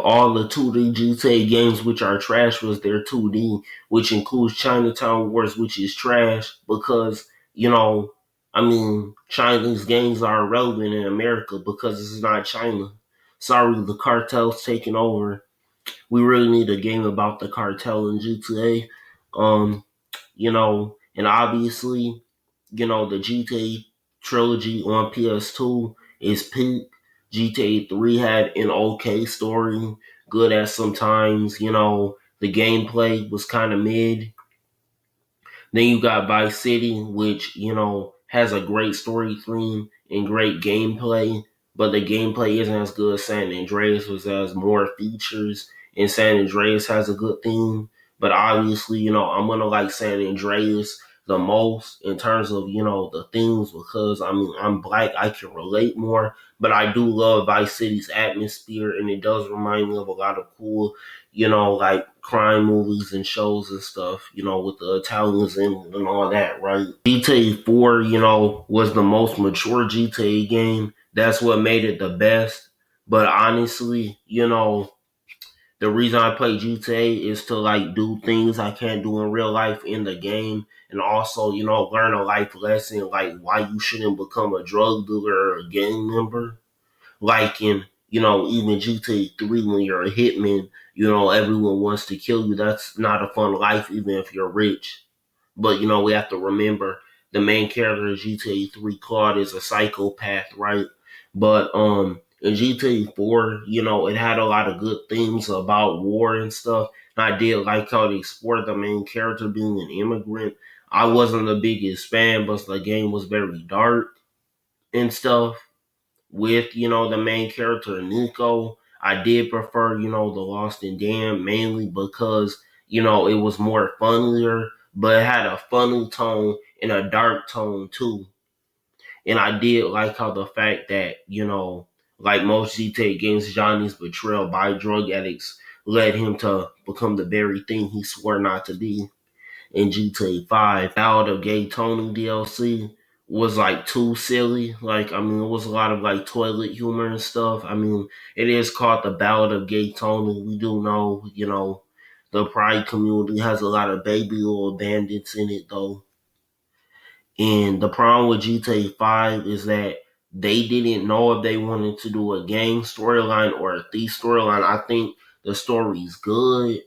All the 2D GTA games which are trash was their 2D, which includes Chinatown Wars, which is trash because, Chinese games are irrelevant in America because it's not China. Sorry, the cartel's taking over. We really need a game about the cartel in GTA. And obviously, the GTA trilogy on PS2 is peak. GTA 3 had an okay story, good at sometimes. The gameplay was kind of mid. Then you got Vice City, which, has a great story theme and great gameplay, but the gameplay isn't as good as San Andreas, which has more features, and San Andreas has a good theme. But obviously, I'm going to like San Andreas the most in terms of, the themes because, I'm black, I can relate more, but I do love Vice City's atmosphere, and it does remind me of a lot of cool like crime movies and shows and stuff, with the Italians in it and all that, right? GTA 4, was the most mature GTA game. That's what made it the best. But honestly, the reason I play GTA is to like do things I can't do in real life in the game and also, learn a life lesson like why you shouldn't become a drug dealer or a gang member like in, even GTA 3 when you're a hitman, everyone wants to kill you. That's not a fun life, even if you're rich. But, we have to remember the main character of GTA 3, Claude, is a psychopath, right? But, in GTA 4, it had a lot of good things about war and stuff. And I did like how they explored the main character being an immigrant. I wasn't the biggest fan, but the game was very dark and stuff with, the main character Nico. I did prefer, the Lost and Damned mainly because, it was more funnier, but it had a funny tone and a dark tone too. And I did like how the fact that, like most GTA games, Johnny's betrayal by drug addicts led him to become the very thing he swore not to be in GTA 5. Ballad of Gay Tony DLC was like too silly. Like, it was a lot of like toilet humor and stuff. It is called the Ballad of Gay Tony. We do know, the Pride community has a lot of baby little bandits in it though. And the problem with GTA 5 is that they didn't know if they wanted to do a gang storyline or a thief storyline. I think the story's good.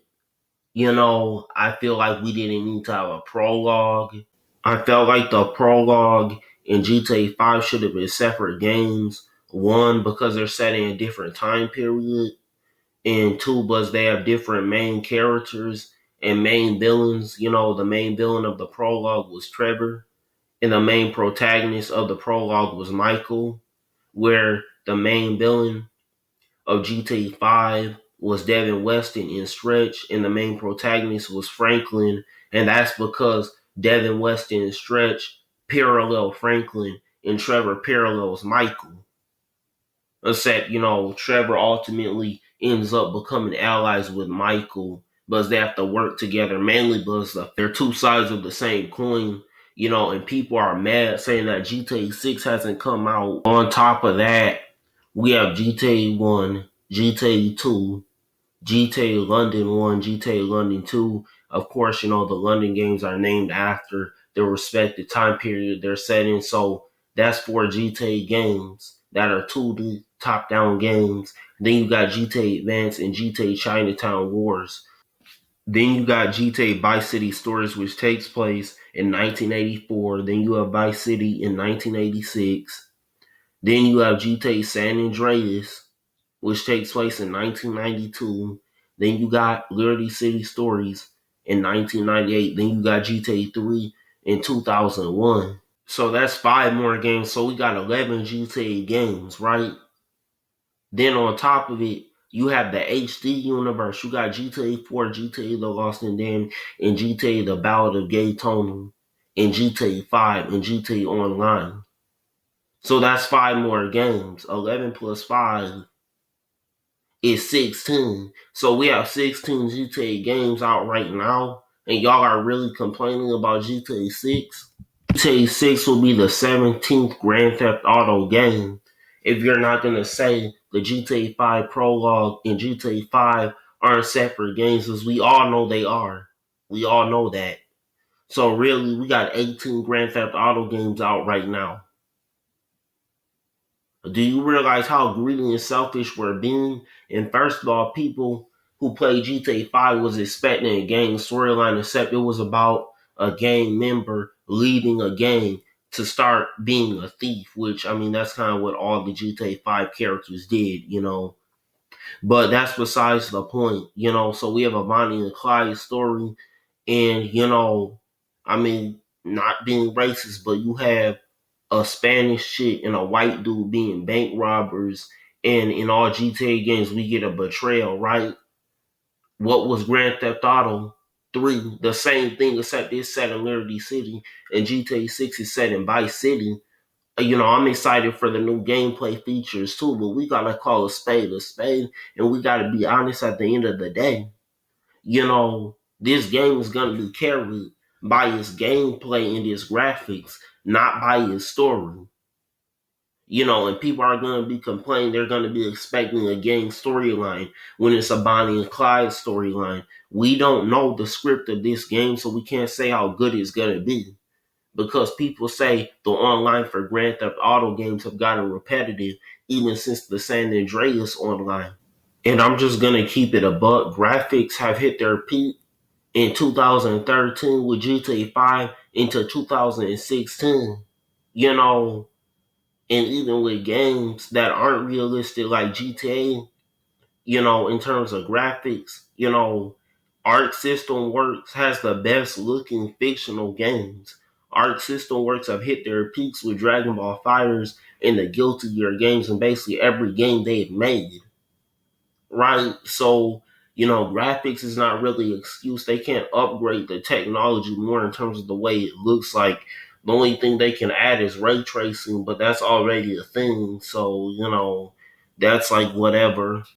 I feel like we didn't need to have a prologue. I felt like the prologue in GTA 5 should have been separate games. One, because they're set in a different time period. And two, because they have different main characters and main villains. The main villain of the prologue was Trevor. And the main protagonist of the prologue was Michael. Where the main villain of GTA 5 was Devin Weston in Stretch, and the main protagonist was Franklin, and that's because Devin Weston and Stretch parallel Franklin, and Trevor parallels Michael. Except, Trevor ultimately ends up becoming allies with Michael, but they have to work together mainly because they're two sides of the same coin. And people are mad saying that GTA 6 hasn't come out. On top of that, we have GTA 1, GTA 2, GTA London 1, GTA London 2. Of course, the London games are named after the respective time period they're set in. So that's 4 GTA games that are 2D top-down games. Then you got GTA Advance and GTA Chinatown Wars. Then you got GTA Vice City Stories, which takes place in 1984. Then you have Vice City in 1986. Then you have GTA San Andreas, which takes place in 1992. Then you got Liberty City Stories in 1998. Then you got GTA 3 in 2001. So that's 5 more games. So we got 11 GTA games, right? Then on top of it, you have the HD universe. You got GTA 4, GTA The Lost and Damned, and GTA The Ballad of Gay Tony, and GTA 5, and GTA Online. So that's 5 more games. 11 plus 5 is 16. So we have 16 GTA games out right now, and y'all are really complaining about GTA 6. GTA 6 will be the 17th Grand Theft Auto game, if you're not gonna say the GTA 5 prologue and GTA 5 aren't separate games, as we all know they are. We all know that. So really, we got 18 Grand Theft Auto games out right now. Do you realize how greedy and selfish we're being? And first of all, people who played GTA 5 was expecting a gang storyline, except it was about a gang member leading a gang to start being a thief, which, I mean, that's kind of what all the GTA 5 characters did. But that's besides the point. So we have a Bonnie and Clyde story, and, I mean, not being racist, but you have a Spanish chick and a white dude being bank robbers, and in all GTA games we get a betrayal, right? What was Grand Theft Auto 3? The same thing, except it's set in Liberty City, and GTA 6 is set in Vice City. I'm excited for the new gameplay features too, but we gotta call a spade, and we gotta be honest at the end of the day. This game is gonna be carried by its gameplay and its graphics, not by its story. And people are going to be complaining. They're going to be expecting a gang storyline when it's a Bonnie and Clyde storyline. We don't know the script of this game, so we can't say how good it's going to be. Because people say the online for Grand Theft Auto games have gotten repetitive even since the San Andreas online. And I'm just going to keep it a buck. Graphics have hit their peak in 2013 with GTA 5 into 2016. You know, and even with games that aren't realistic like GTA, in terms of graphics, Arc System Works has the best looking fictional games. Arc System Works have hit their peaks with Dragon Ball Fighters and the Guilty Gear games and basically every game they've made. Right? So, graphics is not really an excuse. They can't upgrade the technology more in terms of the way it looks like. The only thing they can add is ray tracing, but that's already a thing. So, that's like whatever.